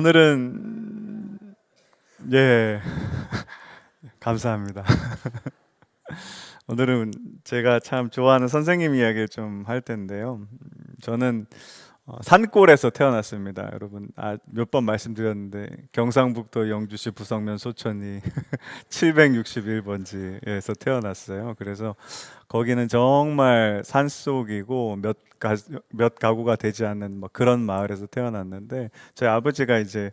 오늘은 예 감사합니다. 오늘은 제가 참 좋아하는 선생님 이야기를 좀 할 텐데요. 저는 산골에서 태어났습니다. 여러분 몇 번 말씀드렸는데 경상북도 영주시 부성면 소천이 761번지에서 태어났어요. 그래서 거기는 정말 산속이고 몇 가구가 되지 않는 뭐 그런 마을에서 태어났는데 저희 아버지가 이제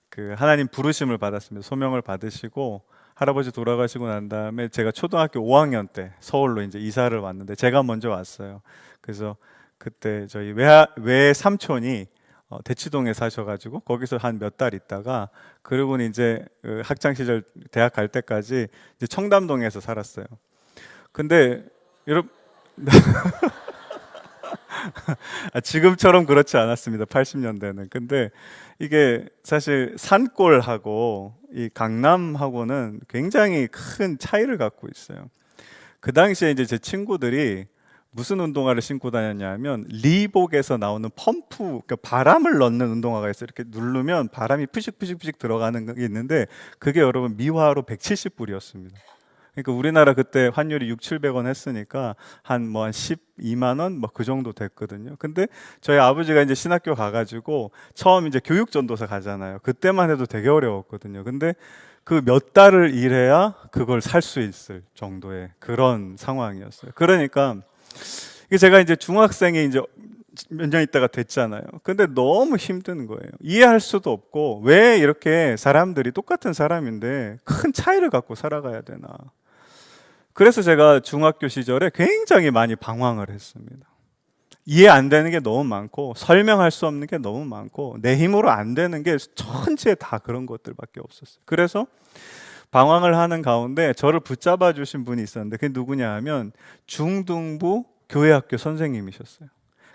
그 하나님 부르심을 받았습니다. 소명을 받으시고 할아버지 돌아가시고 난 다음에 제가 초등학교 5학년 때 서울로 이제 이사를 왔는데 제가 먼저 왔어요. 그래서 그때 저희 외삼촌이 대치동에 사셔가지고 거기서 한 몇 달 있다가 그리고는 이제 그 학창 시절 대학 갈 때까지 이제 청담동에서 살았어요. 근데 여러분 지금처럼 그렇지 않았습니다. 80년대는. 근데 이게 사실 산골하고 이 강남하고는 굉장히 큰 차이를 갖고 있어요. 그 당시에 이제 제 친구들이 무슨 운동화를 신고 다녔냐면 리복에서 나오는 펌프, 그러니까 바람을 넣는 운동화가 있어요. 이렇게 누르면 바람이 푸식푸식푸식 들어가는 게 있는데 그게 여러분 미화로 170불이었습니다. 그러니까 우리나라 그때 환율이 6, 700원 했으니까 한 12만 원 뭐 그 정도 됐거든요. 근데 저희 아버지가 이제 신학교 가가지고 처음 이제 교육전도사 가잖아요. 그때만 해도 되게 어려웠거든요. 근데 그 몇 달을 일해야 그걸 살 수 있을 정도의 그런 상황이었어요. 그러니까 이게 제가 이제 중학생이 이제 몇 년 있다가 됐잖아요. 근데 너무 힘든 거예요. 이해할 수도 없고 왜 이렇게 사람들이 똑같은 사람인데 큰 차이를 갖고 살아가야 되나. 그래서 제가 중학교 시절에 굉장히 많이 방황을 했습니다. 이해 안 되는 게 너무 많고 설명할 수 없는 게 너무 많고 내 힘으로 안 되는 게 천지에 다 그런 것들밖에 없었어요. 그래서 방황을 하는 가운데 저를 붙잡아 주신 분이 있었는데 그게 누구냐 하면 중등부 교회학교 선생님이셨어요.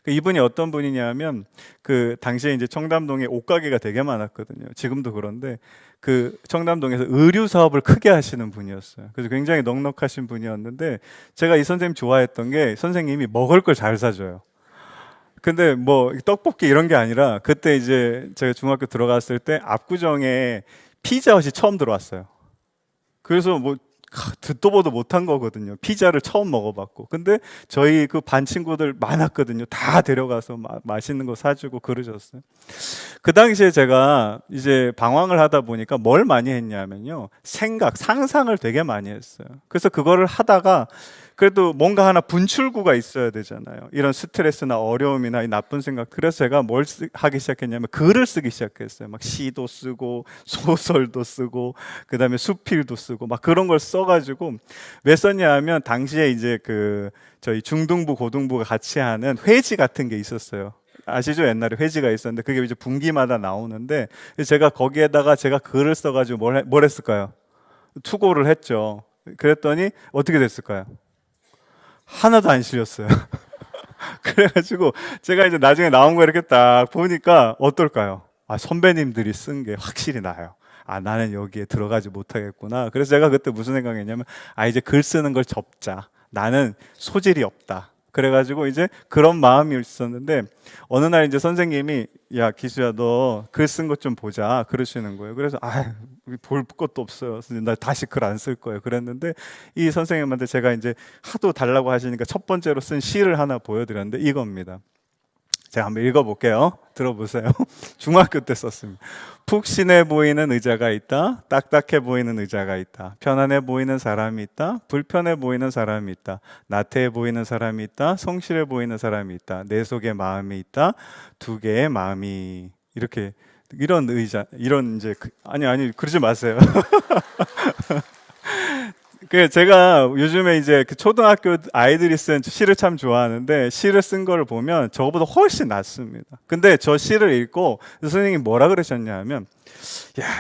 이분이 어떤 분이냐면 그 당시에 이제 청담동에 옷가게가 되게 많았거든요. 지금도 그런데 그 청담동에서 의류 사업을 크게 하시는 분이었어요. 그래서 굉장히 넉넉하신 분이었는데 제가 이 선생님 좋아했던 게 선생님이 먹을 걸 잘 사줘요. 근데 뭐 떡볶이 이런 게 아니라 그때 이제 제가 중학교 들어갔을 때 압구정에 피자헛이 처음 들어왔어요. 그래서 뭐 듣도 보도 못한 거거든요. 피자를 처음 먹어봤고. 근데 저희 그 반 친구들 많았거든요. 다 데려가서 맛있는 거 사주고 그러셨어요. 그 당시에 제가 이제 방황을 하다 보니까 뭘 많이 했냐면요. 상상을 되게 많이 했어요. 그래서 그거를 하다가 그래도 뭔가 하나 분출구가 있어야 되잖아요. 이런 스트레스나 어려움이나 이 나쁜 생각. 그래서 제가 하기 시작했냐면 글을 쓰기 시작했어요. 막 시도 쓰고 소설도 쓰고 그다음에 수필도 쓰고 막 그런 걸 써가지고 왜 썼냐 하면 당시에 이제 그 저희 중등부 고등부가 같이 하는 회지 같은 게 있었어요. 아시죠? 옛날에 회지가 있었는데 그게 이제 분기마다 나오는데 제가 거기에다가 제가 글을 써가지고 뭘 했을까요? 투고를 했죠. 그랬더니 어떻게 됐을까요? 하나도 안 실렸어요. 그래가지고 제가 이제 나중에 나온 거 이렇게 딱 보니까 어떨까요? 선배님들이 쓴 게 확실히 나요. 나는 여기에 들어가지 못하겠구나. 그래서 제가 그때 무슨 생각했냐면 이제 글 쓰는 걸 접자. 나는 소질이 없다. 그래가지고 이제 그런 마음이 있었는데 어느 날 이제 선생님이 야 기수야 너 글 쓴 것 좀 보자 그러시는 거예요. 그래서 볼 것도 없어요. 그래서 나 다시 글 안 쓸 거예요. 그랬는데 이 선생님한테 제가 이제 하도 달라고 하시니까 첫 번째로 쓴 시를 하나 보여드렸는데 이겁니다. 제가 한번 읽어볼게요. 들어보세요. 중학교 때 썼습니다. 푹신해 보이는 의자가 있다. 딱딱해 보이는 의자가 있다. 편안해 보이는 사람이 있다. 불편해 보이는 사람이 있다. 나태해 보이는 사람이 있다. 성실해 보이는 사람이 있다. 내 속에 마음이 있다. 두 개의 마음이 이렇게 이런 의자 이런 이제 아니 그러지 마세요. 제가 요즘에 이제 그 초등학교 아이들이 쓴 시를 참 좋아하는데 시를 쓴 거를 보면 저거보다 훨씬 낫습니다. 근데 저 시를 읽고 선생님이 뭐라 그러셨냐 하면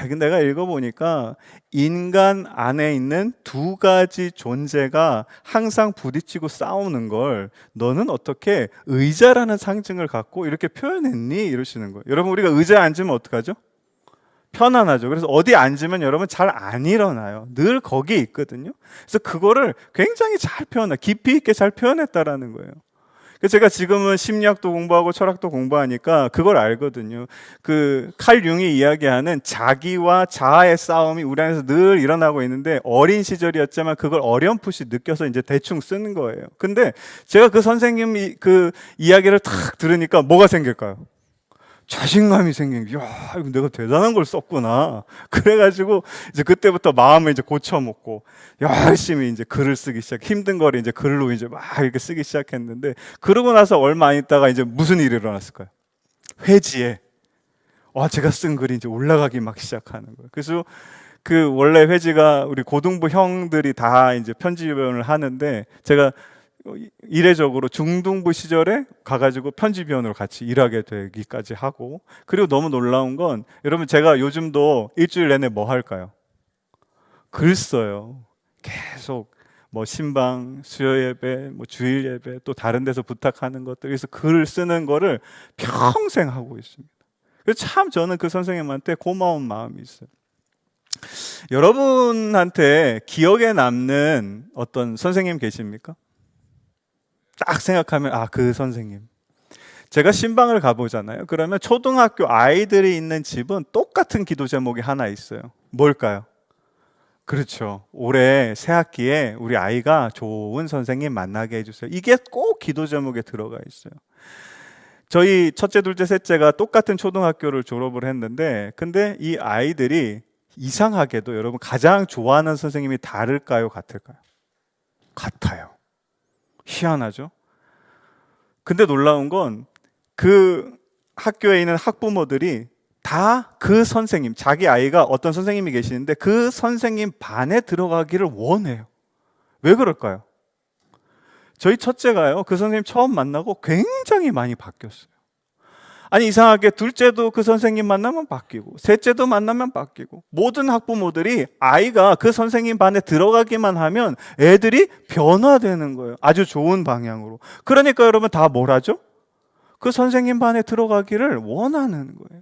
이거 내가 읽어보니까 인간 안에 있는 두 가지 존재가 항상 부딪히고 싸우는 걸 너는 어떻게 의자라는 상징을 갖고 이렇게 표현했니? 이러시는 거예요. 여러분 우리가 의자에 앉으면 어떡하죠? 편안하죠. 그래서 어디 앉으면 여러분 잘 안 일어나요. 늘 거기에 있거든요. 그래서 그거를 굉장히 잘 깊이 있게 잘 표현했다라는 거예요. 제가 지금은 심리학도 공부하고 철학도 공부하니까 그걸 알거든요. 그 칼 융이 이야기하는 자기와 자아의 싸움이 우리 안에서 늘 일어나고 있는데 어린 시절이었지만 그걸 어렴풋이 느껴서 이제 대충 쓰는 거예요. 근데 제가 그 선생님 그 이야기를 탁 들으니까 뭐가 생길까요? 자신감이 생긴 게, 야, 이거 내가 대단한 걸 썼구나. 그래가지고 이제 그때부터 마음을 이제 고쳐먹고 열심히 이제 글을 쓰기 힘든 거를 이제 글로 이제 막 이렇게 쓰기 시작했는데, 그러고 나서 얼마 안 있다가 이제 무슨 일이 일어났을까요? 회지에 와, 제가 쓴 글이 이제 올라가기 막 시작하는 거예요. 그래서 그 원래 회지가 우리 고등부 형들이 다 이제 편집위원을 하는데, 제가 이례적으로 중등부 시절에 가가지고 편집위원으로 같이 일하게 되기까지 하고, 그리고 너무 놀라운 건, 여러분 제가 요즘도 일주일 내내 뭐 할까요? 글 써요. 계속 뭐 신방, 수요 예배, 뭐 주일 예배, 또 다른 데서 부탁하는 것들, 그래서 글을 쓰는 거를 평생 하고 있습니다. 그래서 참 저는 그 선생님한테 고마운 마음이 있어요. 여러분한테 기억에 남는 어떤 선생님 계십니까? 딱 생각하면 그 선생님. 제가 신방을 가보잖아요. 그러면 초등학교 아이들이 있는 집은 똑같은 기도 제목이 하나 있어요. 뭘까요? 그렇죠. 올해 새 학기에 우리 아이가 좋은 선생님 만나게 해주세요. 이게 꼭 기도 제목에 들어가 있어요. 저희 첫째, 둘째, 셋째가 똑같은 초등학교를 졸업을 했는데, 근데 이 아이들이 이상하게도 여러분 가장 좋아하는 선생님이 다를까요? 같을까요? 같아요. 희한하죠? 근데 놀라운 건 그 학교에 있는 학부모들이 다 그 선생님, 자기 아이가 어떤 선생님이 계시는데 그 선생님 반에 들어가기를 원해요. 왜 그럴까요? 저희 첫째가요, 그 선생님 처음 만나고 굉장히 많이 바뀌었어요. 아니, 이상하게 둘째도 그 선생님 만나면 바뀌고, 셋째도 만나면 바뀌고, 모든 학부모들이 아이가 그 선생님 반에 들어가기만 하면 애들이 변화되는 거예요. 아주 좋은 방향으로. 그러니까 여러분 다 뭘 하죠? 그 선생님 반에 들어가기를 원하는 거예요.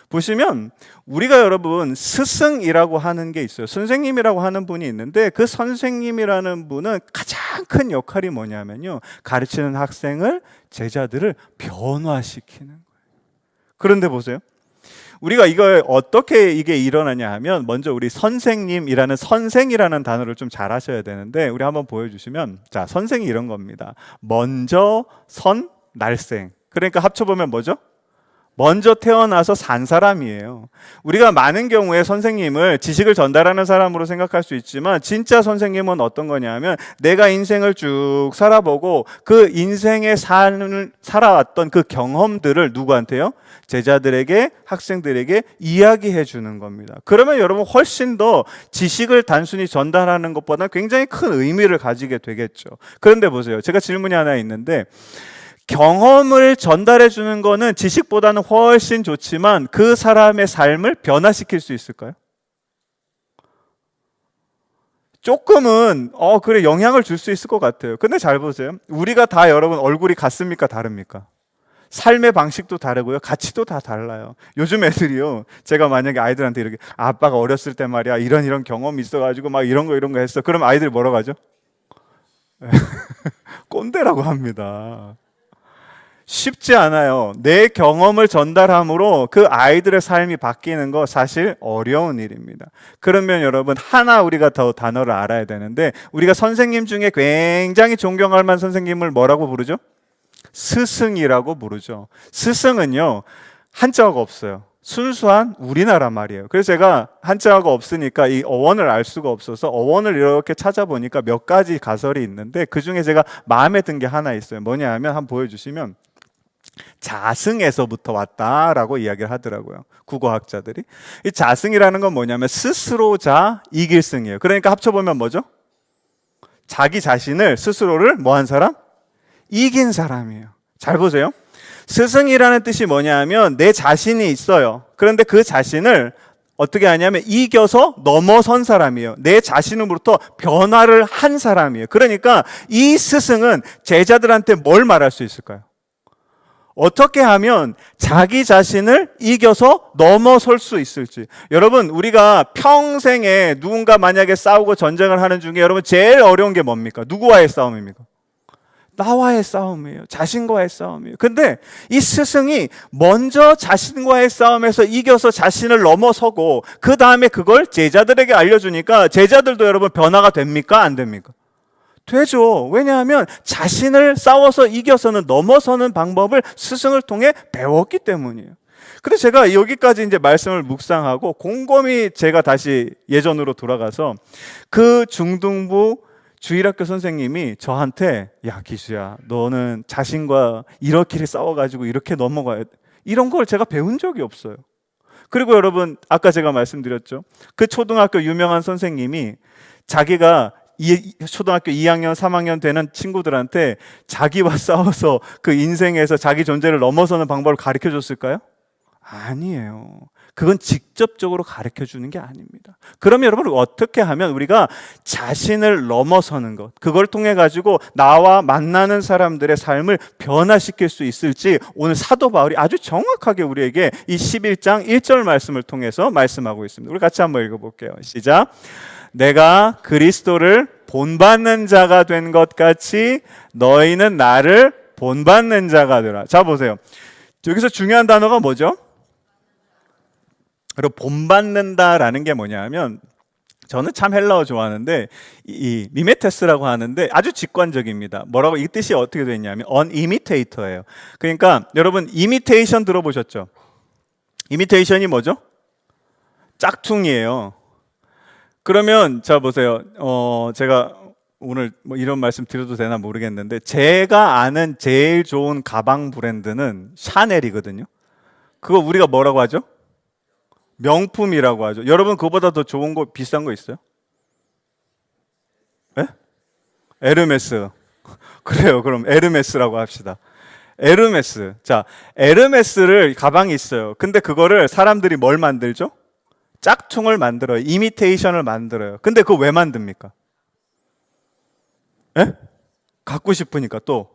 보시면 우리가 여러분 스승이라고 하는 게 있어요. 선생님이라고 하는 분이 있는데, 그 선생님이라는 분은 가장 큰 역할이 뭐냐면요, 가르치는 학생을, 제자들을 변화시키는 거예요. 그런데 보세요, 우리가 이걸 어떻게 이게 일어나냐 하면, 먼저 우리 선생님이라는 선생이라는 단어를 좀 잘 하셔야 되는데, 우리 한번 보여주시면, 자, 선생이 이런 겁니다. 먼저 선 날생. 그러니까 합쳐보면 뭐죠? 먼저 태어나서 산 사람이에요. 우리가 많은 경우에 선생님을 지식을 전달하는 사람으로 생각할 수 있지만, 진짜 선생님은 어떤 거냐면, 내가 인생을 쭉 살아보고 그 인생의 삶을 살아왔던 그 경험들을 누구한테요? 제자들에게, 학생들에게 이야기해 주는 겁니다. 그러면 여러분 훨씬 더 지식을 단순히 전달하는 것보다 굉장히 큰 의미를 가지게 되겠죠. 그런데 보세요, 제가 질문이 하나 있는데, 경험을 전달해 주는 거는 지식보다는 훨씬 좋지만 그 사람의 삶을 변화시킬 수 있을까요? 조금은 그래, 영향을 줄 수 있을 것 같아요. 근데 잘 보세요, 우리가 다 여러분 얼굴이 같습니까? 다릅니까? 삶의 방식도 다르고요, 가치도 다 달라요. 요즘 애들이요, 제가 만약에 아이들한테 이렇게, 아빠가 어렸을 때 말이야 이런 경험이 있어가지고 막 이런 거 했어, 그럼 아이들이 뭐라고 하죠? 꼰대라고 합니다. 쉽지 않아요. 내 경험을 전달함으로 그 아이들의 삶이 바뀌는 거 사실 어려운 일입니다. 그러면 여러분 하나 우리가 더 단어를 알아야 되는데, 우리가 선생님 중에 굉장히 존경할 만한 선생님을 뭐라고 부르죠? 스승이라고 부르죠. 스승은요, 한자어가 없어요. 순수한 우리나라 말이에요. 그래서 제가 한자어가 없으니까 이 어원을 알 수가 없어서 어원을 이렇게 찾아보니까 몇 가지 가설이 있는데, 그 중에 제가 마음에 든 게 하나 있어요. 뭐냐 하면, 한번 보여주시면, 자승에서부터 왔다라고 이야기를 하더라고요, 국어학자들이. 이 자승이라는 건 뭐냐면 스스로자 이길승이에요. 그러니까 합쳐보면 뭐죠? 자기 자신을, 스스로를 뭐 한 사람? 이긴 사람이에요. 잘 보세요, 스승이라는 뜻이 뭐냐면 내 자신이 있어요. 그런데 그 자신을 어떻게 하냐면 이겨서 넘어선 사람이에요. 내 자신으로부터 변화를 한 사람이에요. 그러니까 이 스승은 제자들한테 뭘 말할 수 있을까요? 어떻게 하면 자기 자신을 이겨서 넘어설 수 있을지. 여러분, 우리가 평생에 누군가 만약에 싸우고 전쟁을 하는 중에 여러분 제일 어려운 게 뭡니까? 누구와의 싸움입니까? 나와의 싸움이에요. 자신과의 싸움이에요. 근데 이 스승이 먼저 자신과의 싸움에서 이겨서 자신을 넘어서고 그 다음에 그걸 제자들에게 알려주니까 제자들도 여러분 변화가 됩니까? 안 됩니까? 되죠. 왜냐하면 자신을 싸워서 이겨서는 넘어서는 방법을 스승을 통해 배웠기 때문이에요. 그래서 제가 여기까지 이제 말씀을 묵상하고 곰곰이 제가 다시 예전으로 돌아가서 그 중등부 주일학교 선생님이 저한테 야 기수야 너는 자신과 이렇게 싸워가지고 이렇게 넘어가야 돼. 이런 걸 제가 배운 적이 없어요. 그리고 여러분 아까 제가 말씀드렸죠. 그 초등학교 유명한 선생님이 자기가 초등학교 2학년, 3학년 되는 친구들한테 자기와 싸워서 그 인생에서 자기 존재를 넘어서는 방법을 가르쳐 줬을까요? 아니에요. 그건 직접적으로 가르쳐 주는 게 아닙니다. 그러면 여러분 어떻게 하면 우리가 자신을 넘어서는 것, 그걸 통해 가지고 나와 만나는 사람들의 삶을 변화시킬 수 있을지 오늘 사도 바울이 아주 정확하게 우리에게 이 11장 1절 말씀을 통해서 말씀하고 있습니다. 우리 같이 한번 읽어볼게요. 시작. 내가 그리스도를 본받는 자가 된 것 같이 너희는 나를 본받는 자가 되라. 자 보세요. 여기서 중요한 단어가 뭐죠? 그리고 본받는다라는 게 뭐냐면 저는 참 헬라어 좋아하는데 이 미메테스라고 하는데 아주 직관적입니다. 뭐라고 이 뜻이 어떻게 되어 있냐면 unimitator예요. 그러니까 여러분 이미테이션 들어보셨죠? 이미테이션이 뭐죠? 짝퉁이에요. 그러면 자 보세요. 제가 오늘 뭐 이런 말씀 드려도 되나 모르겠는데 제가 아는 제일 좋은 가방 브랜드는 샤넬이거든요. 그거 우리가 뭐라고 하죠? 명품이라고 하죠. 여러분 그거보다 더 좋은 거 비싼 거 있어요? 네? 에르메스. 그래요. 그럼 에르메스라고 합시다. 에르메스. 자, 에르메스를 가방이 있어요. 근데 그거를 사람들이 뭘 만들죠? 짝퉁을 만들어요. 이미테이션을 만들어요. 근데 그거 왜 만듭니까? 예? 갖고 싶으니까 또.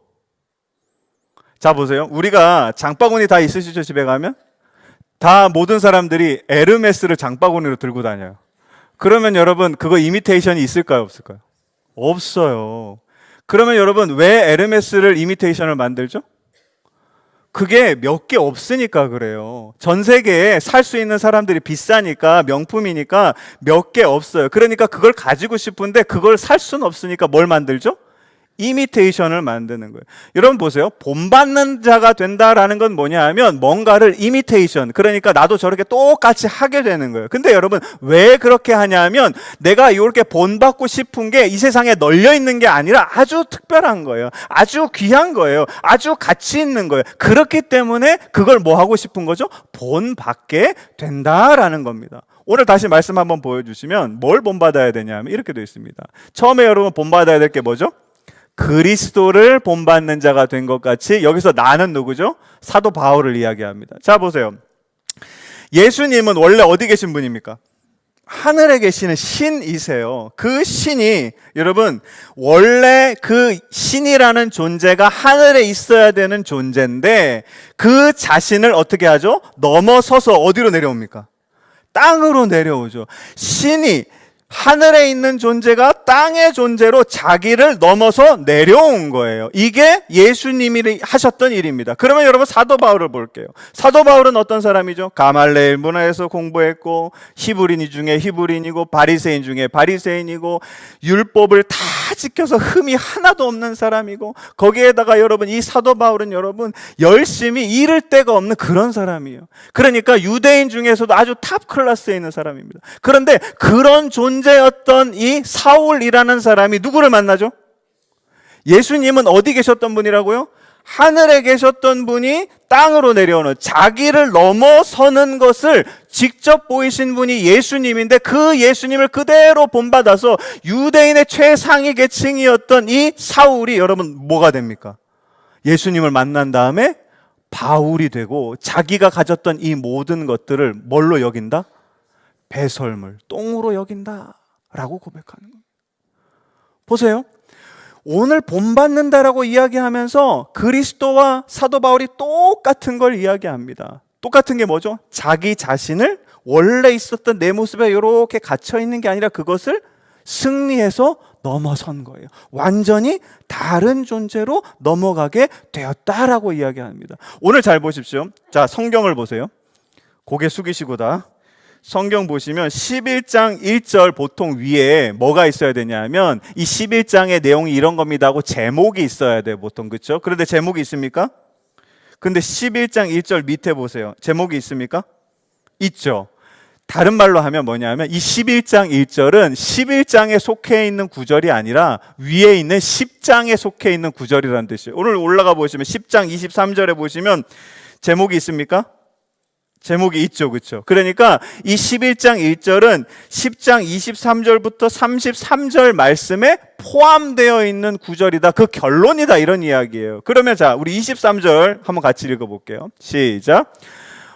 자 보세요. 우리가 장바구니 다 있으시죠? 집에 가면? 다 모든 사람들이 에르메스를 장바구니로 들고 다녀요. 그러면 여러분 그거 이미테이션이 있을까요? 없을까요? 없어요. 그러면 여러분 왜 에르메스를 이미테이션을 만들죠? 그게 몇 개 없으니까 그래요. 전 세계에 살 수 있는 사람들이 비싸니까 명품이니까 몇 개 없어요. 그러니까 그걸 가지고 싶은데 그걸 살 수는 없으니까 뭘 만들죠? 이미테이션을 만드는 거예요. 여러분 보세요. 본받는 자가 된다라는 건 뭐냐 하면 뭔가를 이미테이션, 그러니까 나도 저렇게 똑같이 하게 되는 거예요. 근데 여러분 왜 그렇게 하냐면 내가 이렇게 본받고 싶은 게 이 세상에 널려 있는 게 아니라 아주 특별한 거예요. 아주 귀한 거예요. 아주 가치 있는 거예요. 그렇기 때문에 그걸 뭐 하고 싶은 거죠? 본받게 된다라는 겁니다. 오늘 다시 말씀 한번 보여주시면 뭘 본받아야 되냐면 이렇게 되어 있습니다. 처음에 여러분 본받아야 될 게 뭐죠? 그리스도를 본받는 자가 된 것 같이 여기서 나는 누구죠? 사도 바울을 이야기합니다. 자 보세요. 예수님은 원래 어디 계신 분입니까? 하늘에 계시는 신이세요. 그 신이 여러분 원래 그 신이라는 존재가 하늘에 있어야 되는 존재인데 그 자신을 어떻게 하죠? 넘어서서 어디로 내려옵니까? 땅으로 내려오죠. 신이 하늘에 있는 존재가 땅의 존재로 자기를 넘어서 내려온 거예요. 이게 예수님이 하셨던 일입니다. 그러면 여러분 사도 바울을 볼게요. 사도 바울은 어떤 사람이죠? 가말레일 문화에서 공부했고 히브리인 중에 히브리인이고 바리새인 중에 바리새인이고 율법을 다 지켜서 흠이 하나도 없는 사람이고 거기에다가 여러분 이 사도 바울은 여러분 열심히 잃을 데가 없는 그런 사람이에요. 그러니까 유대인 중에서도 아주 탑 클래스에 있는 사람입니다. 그런데 그런 존재였던 이 사울이라는 사람이 누구를 만나죠? 예수님은 어디 계셨던 분이라고요? 하늘에 계셨던 분이 땅으로 내려오는 자기를 넘어서는 것을 직접 보이신 분이 예수님인데 그 예수님을 그대로 본받아서 유대인의 최상위 계층이었던 이 사울이 여러분 뭐가 됩니까? 예수님을 만난 다음에 바울이 되고 자기가 가졌던 이 모든 것들을 뭘로 여긴다? 배설물, 똥으로 여긴다라고 고백하는 거예요. 보세요. 오늘 본받는다라고 이야기하면서 그리스도와 사도 바울이 똑같은 걸 이야기합니다. 똑같은 게 뭐죠? 자기 자신을 원래 있었던 내 모습에 이렇게 갇혀 있는 게 아니라 그것을 승리해서 넘어선 거예요. 완전히 다른 존재로 넘어가게 되었다라고 이야기합니다. 오늘 잘 보십시오. 자, 성경을 보세요. 고개 숙이시고 다 성경 보시면 11장 1절 보통 위에 뭐가 있어야 되냐면 이 11장의 내용이 이런 겁니다 하고 제목이 있어야 돼요, 보통. 그렇죠? 그런데 제목이 있습니까? 근데 11장 1절 밑에 보세요. 제목이 있습니까? 있죠. 다른 말로 하면 뭐냐면 이 11장 1절은 11장에 속해 있는 구절이 아니라 위에 있는 10장에 속해 있는 구절이라는 뜻이에요. 오늘 올라가 보시면 10장 23절에 보시면 제목이 있습니까? 제목이 있죠. 그렇죠? 그러니까 이 11장 1절은 10장 23절부터 33절 말씀에 포함되어 있는 구절이다. 그 결론이다. 이런 이야기예요. 그러면 자, 우리 23절 한번 같이 읽어볼게요. 시작.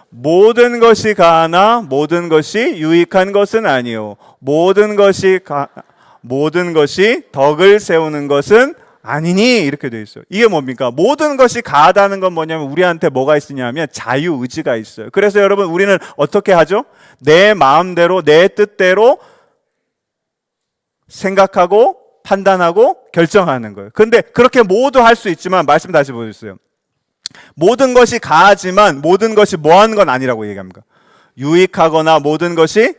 모든 것이 가하나 모든 것이 유익한 것은 아니요 모든 것이 덕을 세우는 것은 아니니 이렇게 되어 있어요. 이게 뭡니까? 모든 것이 가하다는 건 뭐냐면 우리한테 뭐가 있으냐면 자유의지가 있어요. 그래서 여러분 우리는 어떻게 하죠? 내 마음대로 내 뜻대로 생각하고 판단하고 결정하는 거예요. 근데 그렇게 모두 할 수 있지만 말씀 다시 보여주세요. 모든 것이 가하지만 모든 것이 뭐하는 건 아니라고 얘기합니다. 유익하거나 모든 것이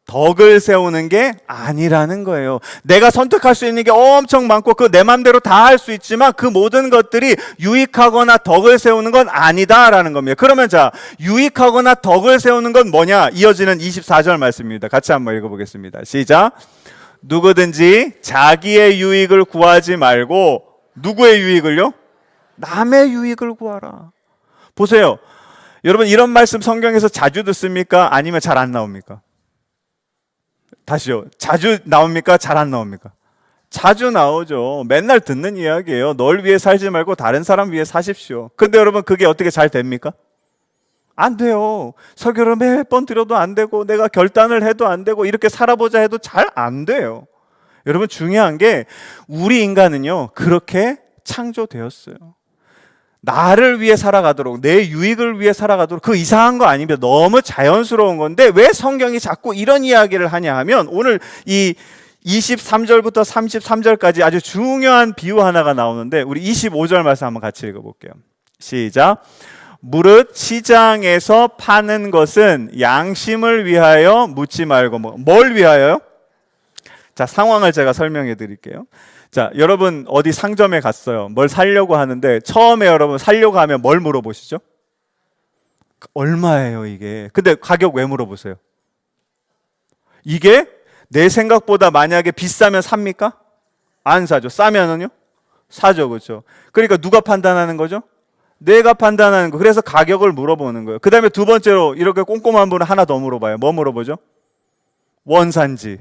덕을 세우는 게 아니라는 거예요. 내가 선택할 수 있는 게 엄청 많고 그 내 맘대로 다 할 수 있지만 그 모든 것들이 유익하거나 덕을 세우는 건 아니다라는 겁니다. 그러면 자, 유익하거나 덕을 세우는 건 뭐냐? 이어지는 24절 말씀입니다. 같이 한번 읽어보겠습니다. 시작. 누구든지 자기의 유익을 구하지 말고 누구의 유익을요? 남의 유익을 구하라. 보세요. 여러분 이런 말씀 성경에서 자주 듣습니까? 아니면 잘 안 나옵니까? 다시요. 자주 나옵니까? 잘 안 나옵니까? 자주 나오죠. 맨날 듣는 이야기예요. 널 위해 살지 말고 다른 사람 위해 사십시오. 근데 여러분 그게 어떻게 잘 됩니까? 안 돼요. 설교를 매번 들어도 안 되고 내가 결단을 해도 안 되고 이렇게 살아보자 해도 잘 안 돼요. 여러분 중요한 게 우리 인간은요 그렇게 창조되었어요. 나를 위해 살아가도록 내 유익을 위해 살아가도록 그 이상한 거 아닙니다. 너무 자연스러운 건데 왜 성경이 자꾸 이런 이야기를 하냐 하면 오늘 이 23절부터 33절까지 아주 중요한 비유 하나가 나오는데 우리 25절 말씀 한번 같이 읽어볼게요. 시작. 무릇 시장에서 파는 것은 양심을 위하여 묻지 말고 뭘 위하여요? 자, 상황을 제가 설명해 드릴게요. 자, 여러분 어디 상점에 갔어요. 뭘 사려고 하는데 처음에 여러분 사려고 하면 뭘 물어보시죠? 얼마예요 이게? 근데 가격 왜 물어보세요? 이게 내 생각보다 만약에 비싸면 삽니까? 안 사죠. 싸면은요? 사죠. 그렇죠? 그러니까 누가 판단하는 거죠? 내가 판단하는 거. 그래서 가격을 물어보는 거예요. 그 다음에 두 번째로 이렇게 꼼꼼한 분은 하나 더 물어봐요. 뭐 물어보죠? 원산지.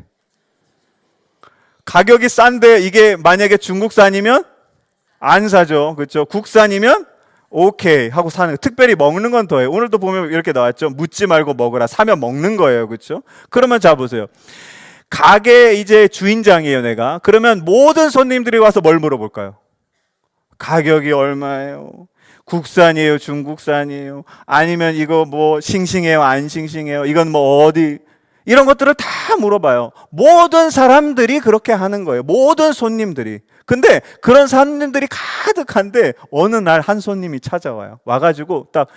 가격이 싼데 이게 만약에 중국산이면 안 사죠. 그렇죠? 국산이면 오케이 하고 사는 거. 특별히 먹는 건 더해요. 오늘도 보면 이렇게 나왔죠. 묻지 말고 먹으라. 사면 먹는 거예요. 그렇죠? 그러면 자 보세요. 가게 이제 주인장이에요, 내가. 그러면 모든 손님들이 와서 뭘 물어볼까요? 가격이 얼마예요? 국산이에요, 중국산이에요? 아니면 이거 뭐 싱싱해요, 안 싱싱해요? 이건 뭐 어디? 이런 것들을 다 물어봐요. 모든 사람들이 그렇게 하는 거예요. 모든 손님들이. 근데 그런 손님들이 가득한데 어느 날 한 손님이 찾아와요. 와가지고 딱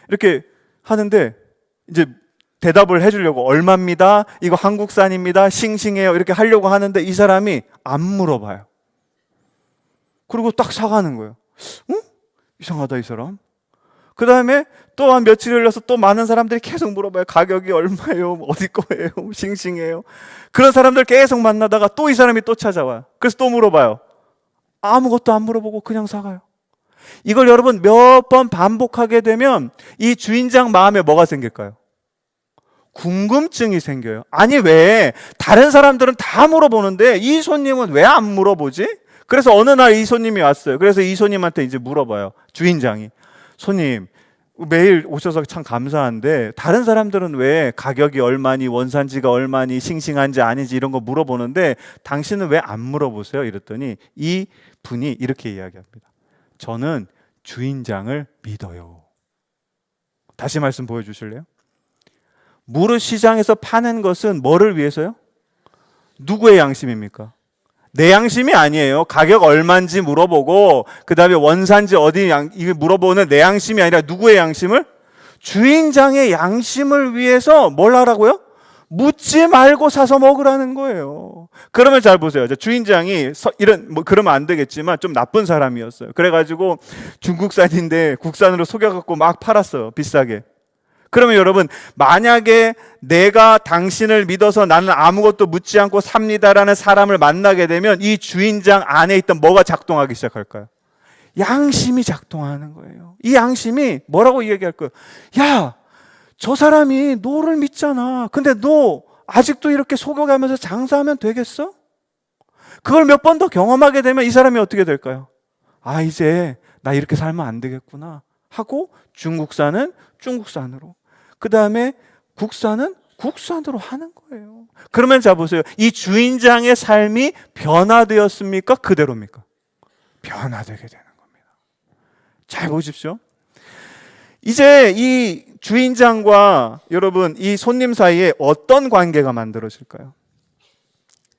이렇게 하는데 이제 대답을 해주려고 얼마입니다. 이거 한국산입니다. 싱싱해요. 이렇게 하려고 하는데 이 사람이 안 물어봐요. 그리고 딱 사가는 거예요. 이상하다 이 사람. 그 다음에 또 한 며칠 흘러서 또 많은 사람들이 계속 물어봐요. 가격이 얼마예요? 어디 거예요? 싱싱해요? 그런 사람들 계속 만나다가 또 이 사람이 또 찾아와요. 그래서 또 물어봐요. 아무것도 안 물어보고 그냥 사가요. 이걸 여러분 몇 번 반복하게 되면 이 주인장 마음에 뭐가 생길까요? 궁금증이 생겨요. 아니 왜 다른 사람들은 다 물어보는데 이 손님은 왜 안 물어보지? 그래서 어느 날 이 손님이 왔어요. 그래서 이 손님한테 이제 물어봐요. 주인장이. 손님, 매일 오셔서 참 감사한데 다른 사람들은 왜 가격이 얼마니, 원산지가 얼마니, 싱싱한지 아닌지 이런 거 물어보는데 당신은 왜 안 물어보세요? 이랬더니 이 분이 이렇게 이야기합니다. 저는 주인장을 믿어요. 다시 말씀 보여주실래요? 무릇 시장에서 파는 것은 뭐를 위해서요? 누구의 양심입니까? 내 양심이 아니에요. 가격 얼마인지 물어보고 그 다음에 원산지 어디 이거 물어보는 내 양심이 아니라 누구의 양심을? 주인장의 양심을 위해서 뭘 하라고요? 묻지 말고 사서 먹으라는 거예요. 그러면 잘 보세요. 주인장이 이런 그러면 안 되겠지만 좀 나쁜 사람이었어요. 그래가지고 중국산인데 국산으로 속여갖고 막 팔았어요. 비싸게. 그러면 여러분, 만약에 내가 당신을 믿어서 나는 아무것도 묻지 않고 삽니다라는 사람을 만나게 되면 이 주인장 안에 있던 뭐가 작동하기 시작할까요? 양심이 작동하는 거예요. 이 양심이 뭐라고 얘기할 거예요? 야, 저 사람이 너를 믿잖아. 근데 너 아직도 이렇게 속여가면서 장사하면 되겠어? 그걸 몇 번 더 경험하게 되면 이 사람이 어떻게 될까요? 아, 이제 나 이렇게 살면 안 되겠구나 하고 중국산은 중국산으로, 그 다음에 국산은 국산으로 하는 거예요. 그러면 자 보세요. 이 주인장의 삶이 변화되었습니까? 그대로입니까? 변화되게 되는 겁니다. 잘 보십시오. 이제 이 주인장과 여러분 이 손님 사이에 어떤 관계가 만들어질까요?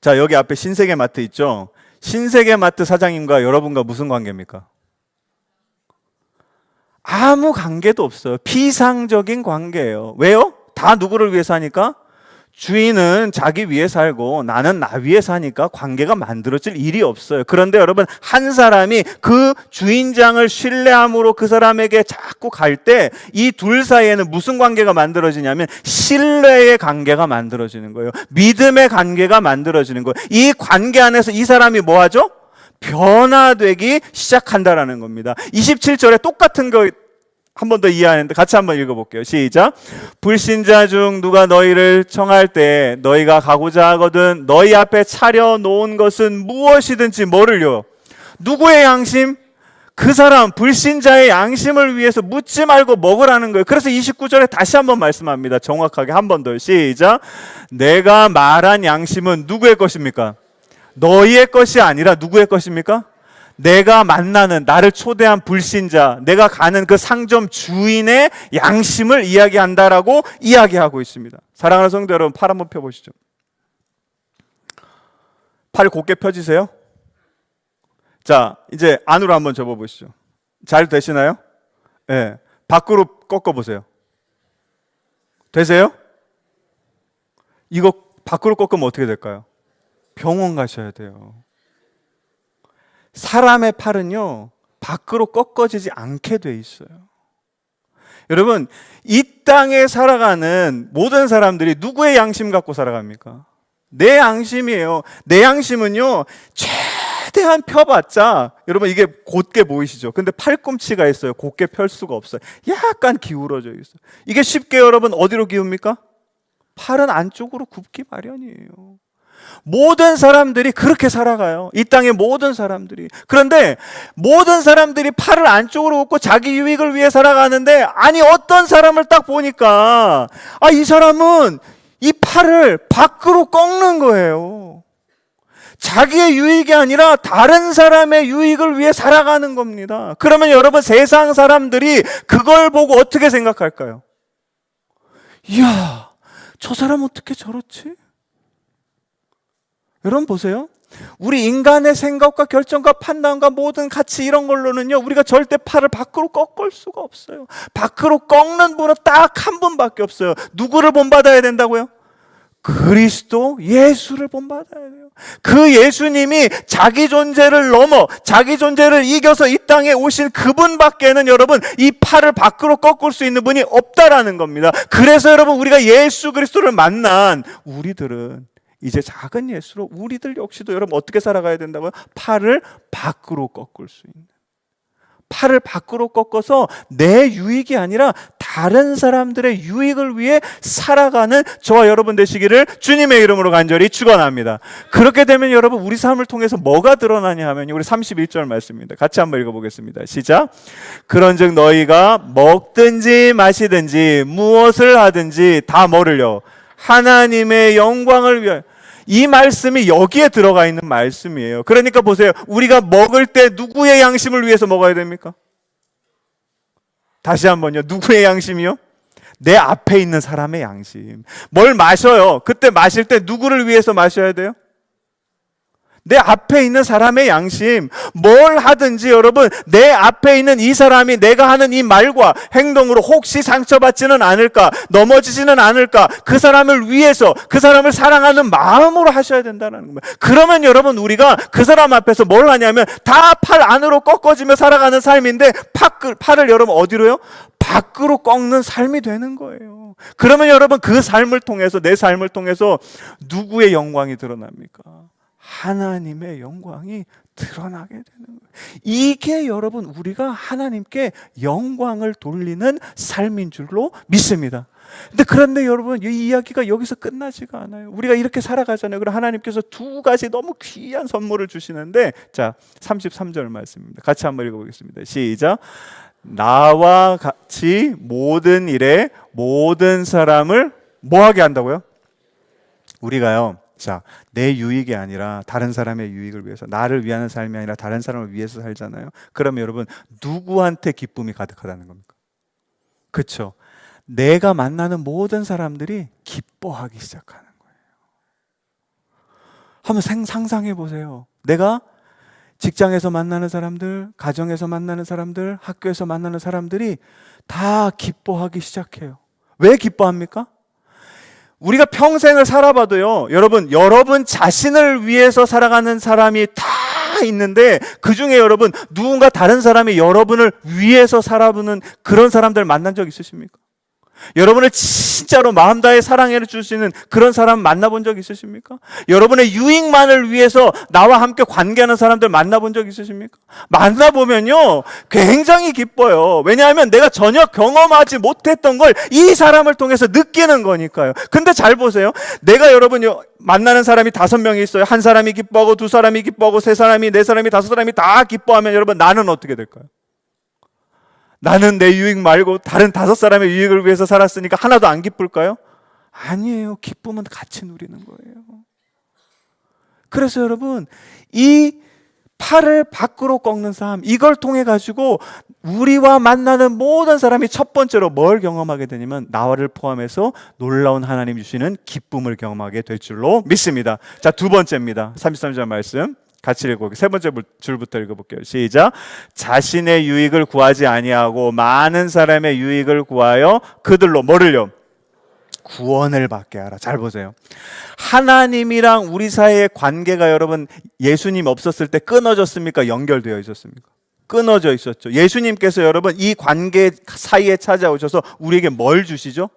자, 여기 앞에 신세계마트 있죠? 신세계마트 사장님과 여러분과 무슨 관계입니까? 아무 관계도 없어요. 비상적인 관계예요. 왜요? 다 누구를 위해 사니까? 주인은 자기 위해 살고 나는 나 위해 사니까 관계가 만들어질 일이 없어요. 그런데 여러분, 한 사람이 그 주인장을 신뢰함으로 그 사람에게 자꾸 갈 때 이 둘 사이에는 무슨 관계가 만들어지냐면 신뢰의 관계가 만들어지는 거예요. 믿음의 관계가 만들어지는 거예요. 이 관계 안에서 이 사람이 뭐 하죠? 변화되기 시작한다라는 겁니다. 27절에 똑같은 거 한 번 더 이해하는데 같이 한번 읽어볼게요. 시작. 불신자 중 누가 너희를 청할 때 너희가 가고자 하거든 너희 앞에 차려놓은 것은 무엇이든지 뭐를요? 누구의 양심? 그 사람 불신자의 양심을 위해서 묻지 말고 먹으라는 거예요. 그래서 29절에 다시 한번 말씀합니다. 정확하게 한 번 더. 시작. 내가 말한 양심은 누구의 것입니까? 너희의 것이 아니라 누구의 것입니까? 내가 만나는, 나를 초대한 불신자, 내가 가는 그 상점 주인의 양심을 이야기한다라고 이야기하고 있습니다. 사랑하는 성도 여러분, 팔 한번 펴보시죠. 팔 곧게 펴지세요. 자, 이제 안으로 한번 접어보시죠. 잘 되시나요? 네. 밖으로 꺾어보세요. 되세요? 이거 밖으로 꺾으면 어떻게 될까요? 병원 가셔야 돼요. 사람의 팔은요, 밖으로 꺾어지지 않게 돼 있어요. 여러분, 이 땅에 살아가는 모든 사람들이 누구의 양심 갖고 살아갑니까? 내 양심이에요. 내 양심은요, 최대한 펴봤자, 여러분 이게 곧게 보이시죠? 근데 팔꿈치가 있어요. 곧게 펼 수가 없어요. 약간 기울어져 있어요. 이게 쉽게 여러분 어디로 기웁니까? 팔은 안쪽으로 굽기 마련이에요. 모든 사람들이 그렇게 살아가요. 이 땅의 모든 사람들이. 그런데 모든 사람들이 팔을 안쪽으로 굽고 자기 유익을 위해 살아가는데, 아니 어떤 사람을 딱 보니까 이 사람은 이 팔을 밖으로 꺾는 거예요. 자기의 유익이 아니라 다른 사람의 유익을 위해 살아가는 겁니다. 그러면 여러분, 세상 사람들이 그걸 보고 어떻게 생각할까요? 이야, 저 사람 어떻게 저렇지? 여러분 보세요. 우리 인간의 생각과 결정과 판단과 모든 가치 이런 걸로는요, 우리가 절대 팔을 밖으로 꺾을 수가 없어요. 밖으로 꺾는 분은 딱 한 분밖에 없어요. 누구를 본받아야 된다고요? 그리스도 예수를 본받아야 돼요. 그 예수님이 자기 존재를 넘어 자기 존재를 이겨서 이 땅에 오신 그분밖에는 여러분 이 팔을 밖으로 꺾을 수 있는 분이 없다라는 겁니다. 그래서 여러분, 우리가 예수 그리스도를 만난 우리들은 이제 작은 예수로 우리들 역시도 여러분 어떻게 살아가야 된다고요? 팔을 밖으로 꺾을 수 있는, 팔을 밖으로 꺾어서 내 유익이 아니라 다른 사람들의 유익을 위해 살아가는 저와 여러분 되시기를 주님의 이름으로 간절히 축원합니다. 그렇게 되면 여러분, 우리 삶을 통해서 뭐가 드러나냐 하면 우리 31절 말씀입니다. 같이 한번 읽어보겠습니다. 시작. 그런즉 너희가 먹든지 마시든지 무엇을 하든지 다 뭐를요? 하나님의 영광을 위하여. 이 말씀이 여기에 들어가 있는 말씀이에요. 그러니까 보세요. 우리가 먹을 때 누구의 양심을 위해서 먹어야 됩니까? 다시 한번요. 누구의 양심이요? 내 앞에 있는 사람의 양심. 뭘 마셔요? 그때 마실 때 누구를 위해서 마셔야 돼요? 내 앞에 있는 사람의 양심, 뭘 하든지 여러분 내 앞에 있는 이 사람이 내가 하는 이 말과 행동으로 혹시 상처받지는 않을까, 넘어지지는 않을까, 그 사람을 위해서 그 사람을 사랑하는 마음으로 하셔야 된다는 거예요. 그러면 여러분 우리가 그 사람 앞에서 뭘 하냐면 다 팔 안으로 꺾어지며 살아가는 삶인데 팔을 여러분 어디로요? 밖으로 꺾는 삶이 되는 거예요. 그러면 여러분 그 삶을 통해서, 내 삶을 통해서 누구의 영광이 드러납니까? 하나님의 영광이 드러나게 되는 거예요. 이게 여러분 우리가 하나님께 영광을 돌리는 삶인 줄로 믿습니다. 그런데 여러분 이 이야기가 여기서 끝나지가 않아요. 우리가 이렇게 살아가잖아요. 그럼 하나님께서 두 가지 너무 귀한 선물을 주시는데, 자 33절 말씀입니다. 같이 한번 읽어보겠습니다. 시작. 나와 같이 모든 일에 모든 사람을 뭐하게 한다고요? 우리가요, 자, 내 유익이 아니라 다른 사람의 유익을 위해서, 나를 위하는 삶이 아니라 다른 사람을 위해서 살잖아요. 그러면 여러분 누구한테 기쁨이 가득하다는 겁니까? 그렇죠? 내가 만나는 모든 사람들이 기뻐하기 시작하는 거예요. 한번 상상해 보세요. 내가 직장에서 만나는 사람들, 가정에서 만나는 사람들, 학교에서 만나는 사람들이 다 기뻐하기 시작해요. 왜 기뻐합니까? 우리가 평생을 살아봐도요, 여러분 자신을 위해서 살아가는 사람이 다 있는데, 그 중에 여러분 누군가 다른 사람이 여러분을 위해서 살아보는 그런 사람들 만난 적 있으십니까? 여러분을 진짜로 마음 다해 사랑해 줄 수 있는 그런 사람 만나본 적 있으십니까? 여러분의 유익만을 위해서 나와 함께 관계하는 사람들 만나본 적 있으십니까? 만나보면요 굉장히 기뻐요. 왜냐하면 내가 전혀 경험하지 못했던 걸 이 사람을 통해서 느끼는 거니까요. 근데 잘 보세요. 내가 여러분 만나는 사람이 5명이 있어요. 한 사람이 기뻐하고, 2사람이 기뻐하고, 3사람이, 4사람이, 5사람이 다 기뻐하면 여러분 나는 어떻게 될까요? 나는 내 유익 말고 다른 5사람의 유익을 위해서 살았으니까 하나도 안 기쁠까요? 아니에요. 기쁨은 같이 누리는 거예요. 그래서 여러분 이 팔을 밖으로 꺾는 삶, 이걸 통해 가지고 우리와 만나는 모든 사람이 첫 번째로 뭘 경험하게 되냐면 나를 포함해서 놀라운 하나님 주시는 기쁨을 경험하게 될 줄로 믿습니다. 자, 두 번째입니다. 33절 말씀 같이 읽어볼게요. 세 번째 줄부터 읽어볼게요. 시작. 자신의 유익을 구하지 아니하고 많은 사람의 유익을 구하여 그들로 뭐를요? 구원을 받게 하라. 잘 보세요. 하나님이랑 우리 사이의 관계가 여러분 예수님 없었을 때 끊어졌습니까? 연결되어 있었습니까? 끊어져 있었죠. 예수님께서 여러분 이 관계 사이에 찾아오셔서 우리에게 뭘 주시죠?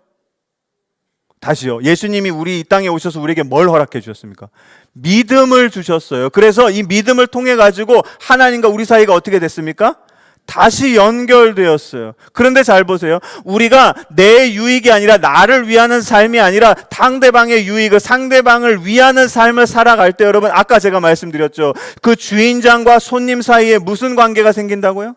다시요. 예수님이 우리 이 땅에 오셔서 우리에게 뭘 허락해 주셨습니까? 믿음을 주셨어요. 그래서 이 믿음을 통해 가지고 하나님과 우리 사이가 어떻게 됐습니까? 다시 연결되었어요. 그런데 잘 보세요. 우리가 내 유익이 아니라 나를 위하는 삶이 아니라 상대방의 유익을, 상대방을 위하는 삶을 살아갈 때 여러분 아까 제가 말씀드렸죠. 그 주인장과 손님 사이에 무슨 관계가 생긴다고요?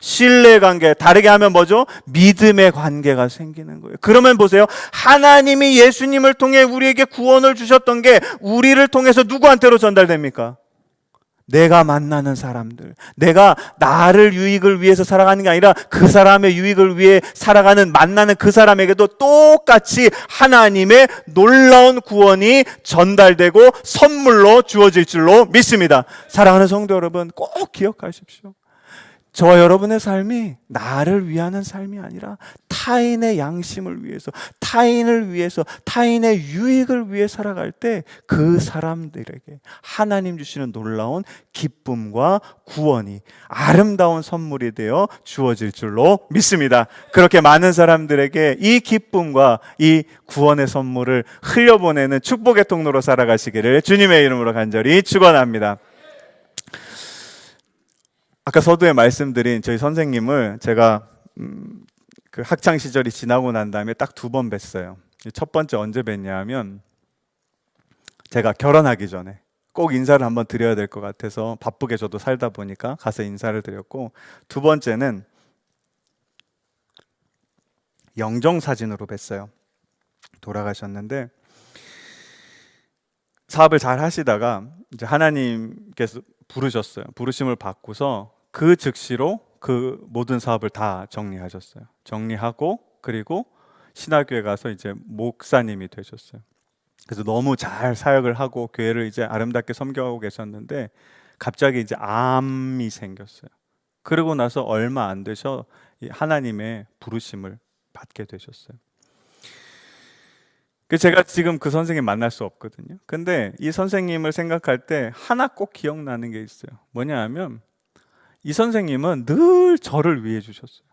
신뢰 관계, 다르게 하면 뭐죠? 믿음의 관계가 생기는 거예요. 그러면 보세요. 하나님이 예수님을 통해 우리에게 구원을 주셨던 게 우리를 통해서 누구한테로 전달됩니까? 내가 만나는 사람들, 내가 나를 유익을 위해서 살아가는 게 아니라 그 사람의 유익을 위해 살아가는, 만나는 그 사람에게도 똑같이 하나님의 놀라운 구원이 전달되고 선물로 주어질 줄로 믿습니다. 사랑하는 성도 여러분, 꼭 기억하십시오. 저와 여러분의 삶이 나를 위하는 삶이 아니라 타인의 양심을 위해서, 타인을 위해서, 타인의 유익을 위해 살아갈 때 그 사람들에게 하나님 주시는 놀라운 기쁨과 구원이 아름다운 선물이 되어 주어질 줄로 믿습니다. 그렇게 많은 사람들에게 이 기쁨과 이 구원의 선물을 흘려보내는 축복의 통로로 살아가시기를 주님의 이름으로 간절히 축원합니다. 아까 서두에 말씀드린 저희 선생님을 제가 그 학창 시절이 지나고 난 다음에 딱 2번 뵀어요. 첫 번째 언제 뵀냐 하면 제가 결혼하기 전에 꼭 인사를 한번 드려야 될 것 같아서 바쁘게 저도 살다 보니까 가서 인사를 드렸고, 두 번째는 영정사진으로 뵀어요. 돌아가셨는데 사업을 잘 하시다가 이제 하나님께서 부르셨어요. 부르심을 받고서 그 즉시로 그 모든 사업을 다 정리하셨어요. 정리하고 그리고 신학교에 가서 이제 목사님이 되셨어요. 그래서 너무 잘 사역을 하고 교회를 이제 아름답게 섬겨가고 계셨는데 갑자기 이제 암이 생겼어요. 그러고 나서 얼마 안 되셔 이 하나님의 부르심을 받게 되셨어요. 제가 지금 그 선생님 만날 수 없거든요. 근데 이 선생님을 생각할 때 하나 꼭 기억나는 게 있어요. 뭐냐 하면 이 선생님은 늘 저를 위해 주셨어요.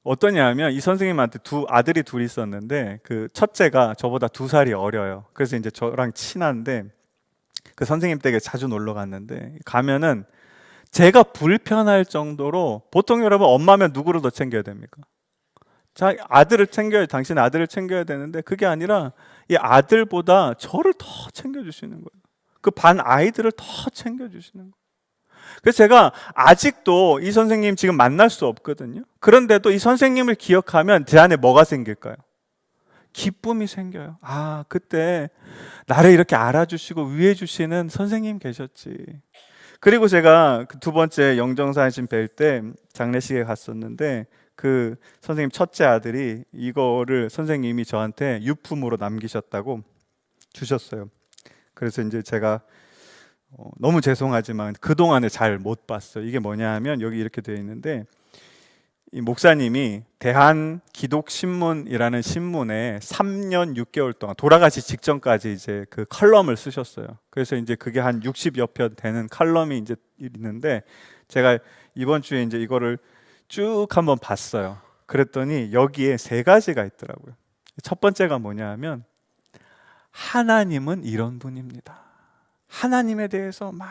어떠냐 하면 이 선생님한테 아들이 둘이 있었는데 그 첫째가 저보다 2살이 어려요. 그래서 이제 저랑 친한데 그 선생님 댁에 자주 놀러 갔는데 가면은 제가 불편할 정도로, 보통 여러분 엄마면 누구를 더 챙겨야 됩니까? 당신 아들을 챙겨야 되는데 그게 아니라 이 아들보다 저를 더 챙겨주시는 거예요. 그 반 아이들을 더 챙겨주시는 거예요. 그래서 제가 아직도 이 선생님 지금 만날 수 없거든요. 그런데도 이 선생님을 기억하면 제 안에 뭐가 생길까요? 기쁨이 생겨요. 아, 그때 나를 이렇게 알아주시고 위해 주시는 선생님 계셨지. 그리고 제가 그 2번째 영정사신 뵐 때 장례식에 갔었는데 그 선생님 첫째 아들이 이거를 선생님이 저한테 유품으로 남기셨다고 주셨어요. 그래서 이제 제가 너무 죄송하지만 그동안에 잘 못 봤어요. 이게 뭐냐 하면 여기 이렇게 되어 있는데 이 목사님이 대한기독신문이라는 신문에 3년 6개월 동안 돌아가시 직전까지 이제 그 칼럼을 쓰셨어요. 그래서 이제 그게 한 60여 편 되는 칼럼이 이제 있는데 제가 이번 주에 이제 이거를 쭉 한번 봤어요. 그랬더니 여기에 3가지가 있더라고요. 첫 번째가 뭐냐 하면 하나님은 이런 분입니다. 하나님에 대해서 막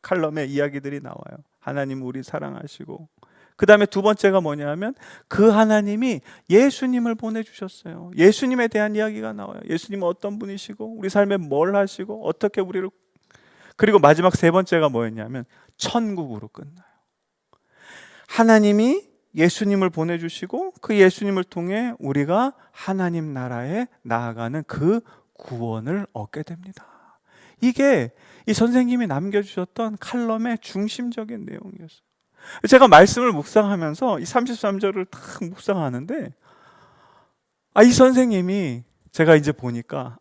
칼럼에 이야기들이 나와요. 하나님 우리 사랑하시고, 그 다음에 2번째가 뭐냐 하면 그 하나님이 예수님을 보내주셨어요. 예수님에 대한 이야기가 나와요. 예수님은 어떤 분이시고 우리 삶에 뭘 하시고 어떻게 우리를, 그리고 마지막 3번째가 뭐였냐면 천국으로 끝나요. 하나님이 예수님을 보내주시고 그 예수님을 통해 우리가 하나님 나라에 나아가는 그 구원을 얻게 됩니다. 이게 이 선생님이 남겨주셨던 칼럼의 중심적인 내용이었어요. 제가 말씀을 묵상하면서 이 33절을 딱 묵상하는데 이 선생님이 제가 이제 보니까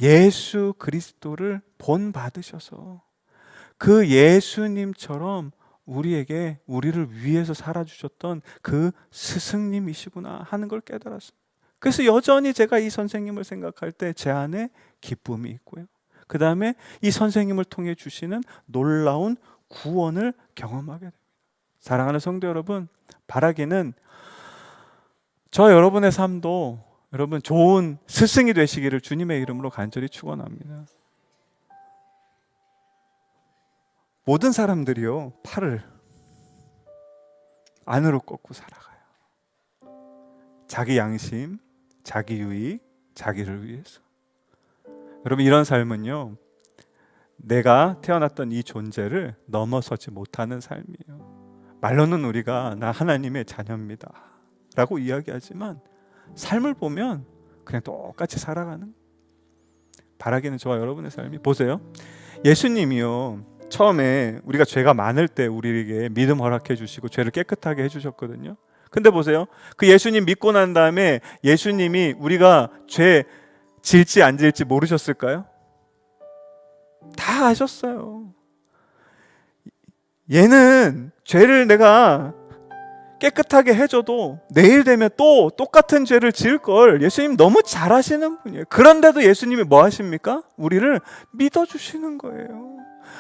예수 그리스도를 본받으셔서 그 예수님처럼 우리를 위해서 살아주셨던 그 스승님이시구나 하는 걸 깨달았어요. 그래서 여전히 제가 이 선생님을 생각할 때 제 안에 기쁨이 있고요. 그 다음에 이 선생님을 통해 주시는 놀라운 구원을 경험하게 됩니다. 사랑하는 성도 여러분, 바라기는 저 여러분의 삶도 여러분 좋은 스승이 되시기를 주님의 이름으로 간절히 축원합니다. 모든 사람들이요, 팔을 안으로 꺾고 살아가요. 자기 양심, 자기 유익, 자기를 위해서. 여러분, 이런 삶은요, 내가 태어났던 이 존재를 넘어서지 못하는 삶이에요. 말로는 우리가 나 하나님의 자녀입니다 라고 이야기하지만 삶을 보면 그냥 똑같이 살아가는, 바라기는 저와 여러분의 삶이, 보세요, 예수님이요 처음에 우리가 죄가 많을 때 우리에게 믿음 허락해 주시고 죄를 깨끗하게 해주셨거든요. 근데 보세요, 그 예수님 믿고 난 다음에 예수님이 우리가 죄 질지 안 질지 모르셨을까요? 다 아셨어요. 얘는 죄를 내가 깨끗하게 해줘도 내일 되면 또 똑같은 죄를 지을 걸 예수님 너무 잘 아시는 분이에요. 그런데도 예수님이 뭐 하십니까? 우리를 믿어주시는 거예요.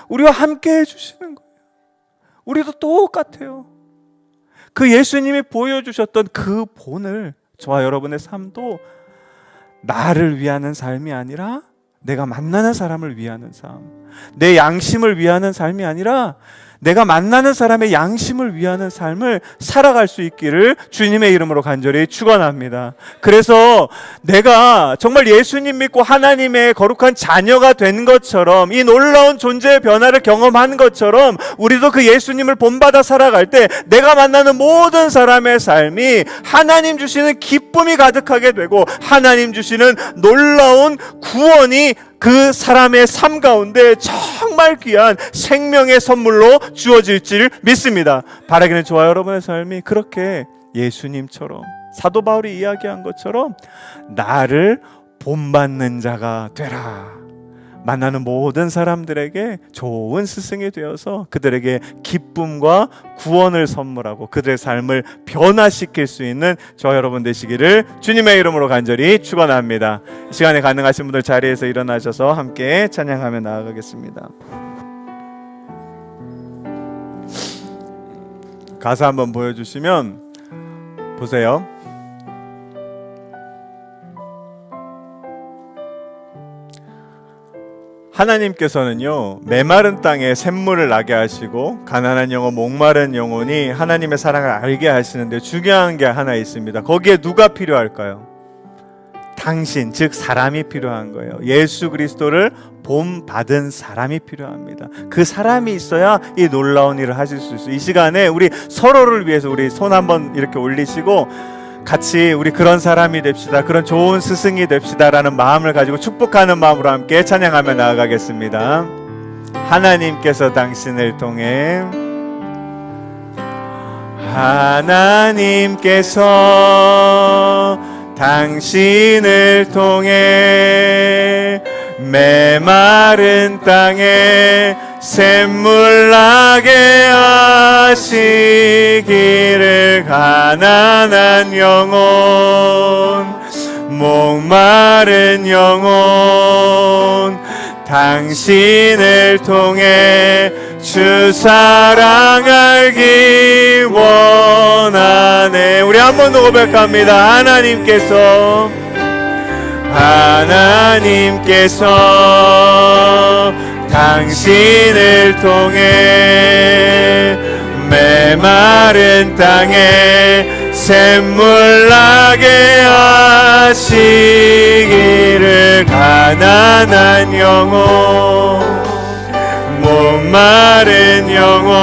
우리와 함께 해주시는 거예요. 우리도 똑같아요. 그 예수님이 보여주셨던 그 본을 저와 여러분의 삶도 나를 위하는 삶이 아니라 내가 만나는 사람을 위하는 삶, 내 양심을 위하는 삶이 아니라 내가 만나는 사람의 양심을 위하는 삶을 살아갈 수 있기를 주님의 이름으로 간절히 축원합니다. 그래서 내가 정말 예수님 믿고 하나님의 거룩한 자녀가 된 것처럼, 이 놀라운 존재의 변화를 경험한 것처럼 우리도 그 예수님을 본받아 살아갈 때 내가 만나는 모든 사람의 삶이 하나님 주시는 기쁨이 가득하게 되고 하나님 주시는 놀라운 구원이 그 사람의 삶 가운데 정말 귀한 생명의 선물로 주어질 줄 믿습니다. 바라기는 저와 여러분의 삶이 그렇게 예수님처럼 사도 바울이 이야기한 것처럼 나를 본받는 자가 되라. 만나는 모든 사람들에게 좋은 스승이 되어서 그들에게 기쁨과 구원을 선물하고 그들의 삶을 변화시킬 수 있는 저와 여러분 되시기를 주님의 이름으로 간절히 축원합니다. 이 시간에 가능하신 분들 자리에서 일어나셔서 함께 찬양하며 나아가겠습니다. 가사 한번 보여주시면 보세요. 하나님께서는요, 메마른 땅에 샘물을 나게 하시고 가난한 영혼, 목마른 영혼이 하나님의 사랑을 알게 하시는데 중요한 게 하나 있습니다. 거기에 누가 필요할까요? 당신, 즉 사람이 필요한 거예요. 예수 그리스도를 본받은 사람이 필요합니다. 그 사람이 있어야 이 놀라운 일을 하실 수 있어요. 이 시간에 우리 서로를 위해서 우리 손 한번 이렇게 올리시고 같이 우리 그런 사람이 됩시다. 그런 좋은 스승이 됩시다라는 마음을 가지고 축복하는 마음으로 함께 찬양하며 나아가겠습니다. 하나님께서 당신을 통해 하나님께서 당신을 통해 메마른 땅에 샘물 나게 하시기를 가난한 영혼 목마른 영혼 당신을 통해 주 사랑 알기 원하네. 우리 한 번 더 고백합니다. 하나님께서 당신을 통해 메마른 땅에 샘물 나게 하시기를 가난한 영혼 목마른 영혼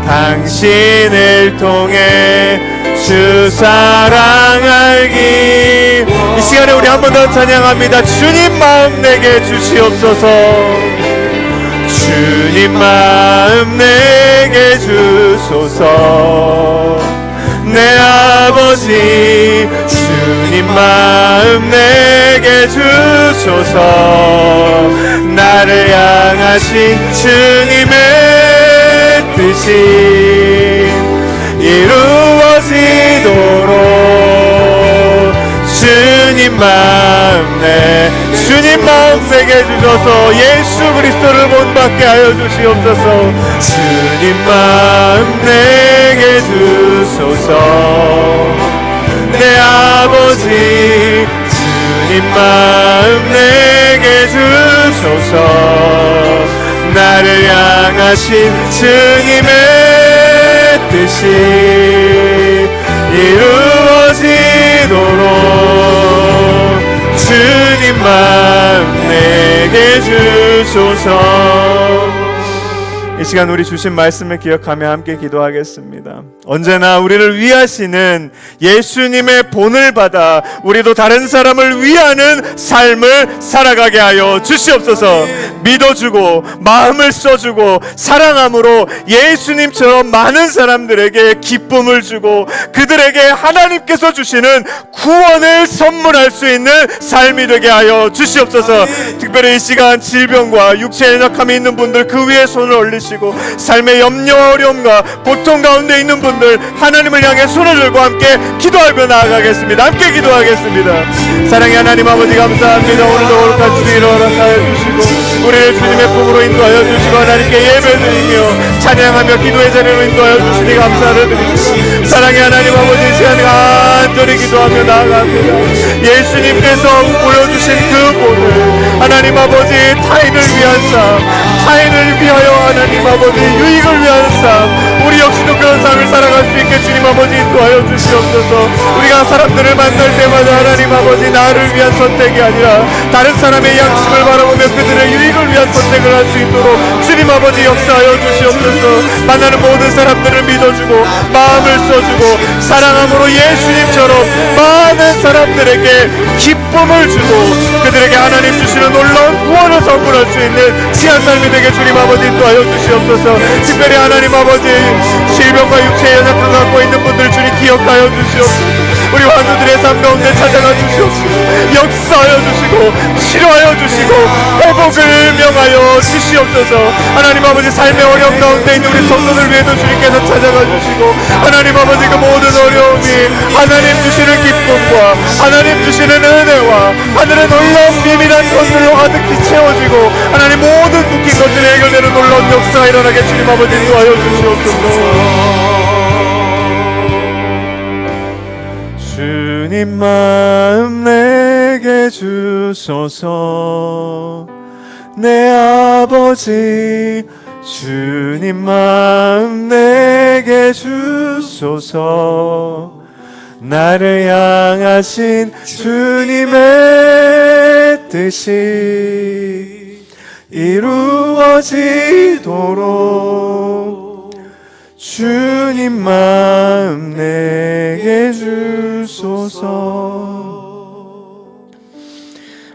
당신을 통해 주 사랑 알기. 이 시간에 우리 한 번 더 찬양합니다. 주님 마음 내게 주시옵소서. 주님 마음 내게 주소서. 내 아버지 주님 마음 내게 주소서. 나를 향하신 주님의 뜻이 이루어지도록 주님 마음 내게 주셔서 예수 그리스도를 본받게 하여 주시옵소서. 주님 마음 내게 주소서. 내 아버지 주님 마음 내게 주소서. 나를 향하신 주님의 뜻이 이루어지도록 주님 마음 내게 주소서. 이 시간 우리 주신 말씀을 기억하며 함께 기도하겠습니다. 언제나 우리를 위하시는 예수님의 본을 받아 우리도 다른 사람을 위하는 삶을 살아가게 하여 주시옵소서. 믿어주고 마음을 써주고 사랑함으로 예수님처럼 많은 사람들에게 기쁨을 주고 그들에게 하나님께서 주시는 구원을 선물할 수 있는 삶이 되게 하여 주시옵소서. 특별히 이 시간 질병과 육체의 연약함이 있는 분들 그 위에 손을 올리시고 삶의 염려와 어려움과 고통 가운데 있는 분들 하나님을 향해 손을 들고 함께 기도하며 나아가겠습니다. 함께 기도하겠습니다. 사랑의 하나님 아버지 감사합니다. 오늘도 거룩한 주일을 허락하여 주시고 우리를 주님의 품으로 인도하여 주시고 하나님께 예배드리며 찬양하며 기도의 자리로 인도하여 주시니 감사를 드립니다. 사랑의 하나님 아버지 이 시간에 간절히 기도하며 나아갑니다. 예수님께서 보여주신 그 본을 하나님 아버지 타인을 위한 삶 타인을 위하여 하나님 아버지 유익을 위한 삶 우리 역시도 그런 삶을 살아갈 수 있게 주님 아버지 인도하여 주시옵소서. 우리가 사람들을 만날 때마다 하나님 아버지 나를 위한 선택이 아니라 다른 사람의 양심을 바라보며 그들의 유익을 위한 선택을 할 수 있도록 주님 아버지 역사하여 주시옵소서. 만나는 모든 사람들을 믿어주고 마음을 써주고 사랑함으로 예수님처럼 많은 사람들에게 기쁨을 주고 그들에게 하나님 주시는 놀라운 구원을 선물할 수 있는 귀한 삶이 사람에게 주님 아버지 인도하여 주시옵소서. 특별히 하나님 아버지 질병과 육체의 연약함 갖고 있는 분들 주님 기억하여 주시옵소서. 우리 환우들의 삶 가운데 찾아가 주시옵소서. 역사하여 주시고 치료하여 주시고 회복을 명하여 주시옵소서. 하나님 아버지 삶의 어려움 가운데 있는 우리 성도들 위에도 주님께서 찾아가 주시고 하나님 아버지 그 모든 어려움이 하나님 주시는 기쁨과 하나님 주시는 은혜와 하늘의 놀라운 비밀한 것들로 가득히 채워지고 하나님 모든 묶인 것들이 해결되는 놀라운 역사가 일어나게 주님 아버지 인도하여 주시옵소서. 주님 마음 내게 주소서. 내 아버지 주님 마음 내게 주소서. 나를 향하신 주님의 뜻이 이루어지도록 주님 마음 내게 주소서.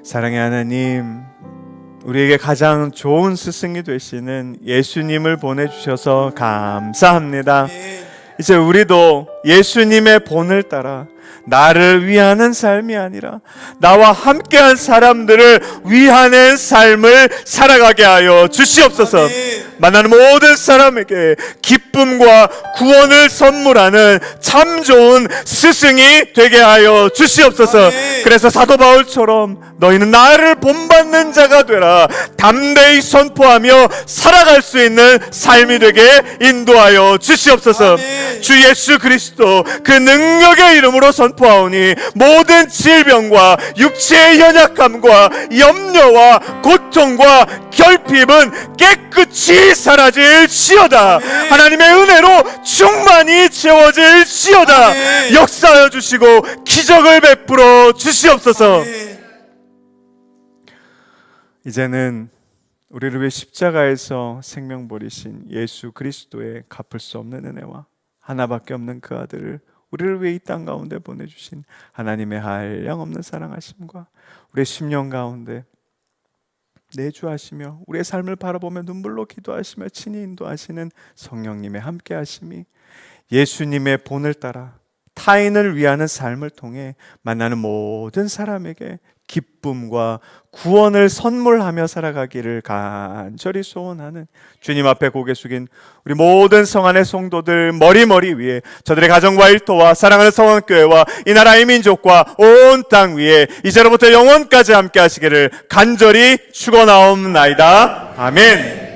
사랑의 하나님, 우리에게 가장 좋은 스승이 되시는 예수님을 보내주셔서 감사합니다. 이제 우리도 예수님의 본을 따라 나를 위하는 삶이 아니라 나와 함께한 사람들을 위하는 삶을 살아가게 하여 주시옵소서. 만나는 모든 사람에게 기쁨과 구원을 선물하는 참 좋은 스승이 되게 하여 주시옵소서. 그래서 사도 바울처럼 너희는 나를 본받는 자가 되라 담대히 선포하며 살아갈 수 있는 삶이 되게 인도하여 주시옵소서. 주 예수 그리스도 그 능력의 이름으로 선포하오니 모든 질병과 육체의 연약함과 염려와 고통과 결핍은 깨끗이 사라질시어다. 하나님의 은혜로 충만히 채워질시어다. 역사하여 주시고 기적을 베풀어 주시옵소서. 이제는 우리를 위해 십자가에서 생명 버리신 예수 그리스도의 갚을 수 없는 은혜와 하나밖에 없는 그 아들을 우리를 위해 이 땅 가운데 보내주신 하나님의 한량없는 사랑하심과 우리의 심령 가운데 내주하시며 우리의 삶을 바라보며 눈물로 기도하시며 친히 인도하시는 성령님의 함께하심이 예수님의 본을 따라 타인을 위하는 삶을 통해 만나는 모든 사람에게 기쁨과 구원을 선물하며 살아가기를 간절히 소원하는 주님 앞에 고개 숙인 우리 모든 성안의 성도들 머리 위에 저들의 가정과 일터와 사랑하는 성안교회와 이 나라의 민족과 온 땅 위에 이제로부터 영원까지 함께 하시기를 간절히 축원하옵나이다. 아멘.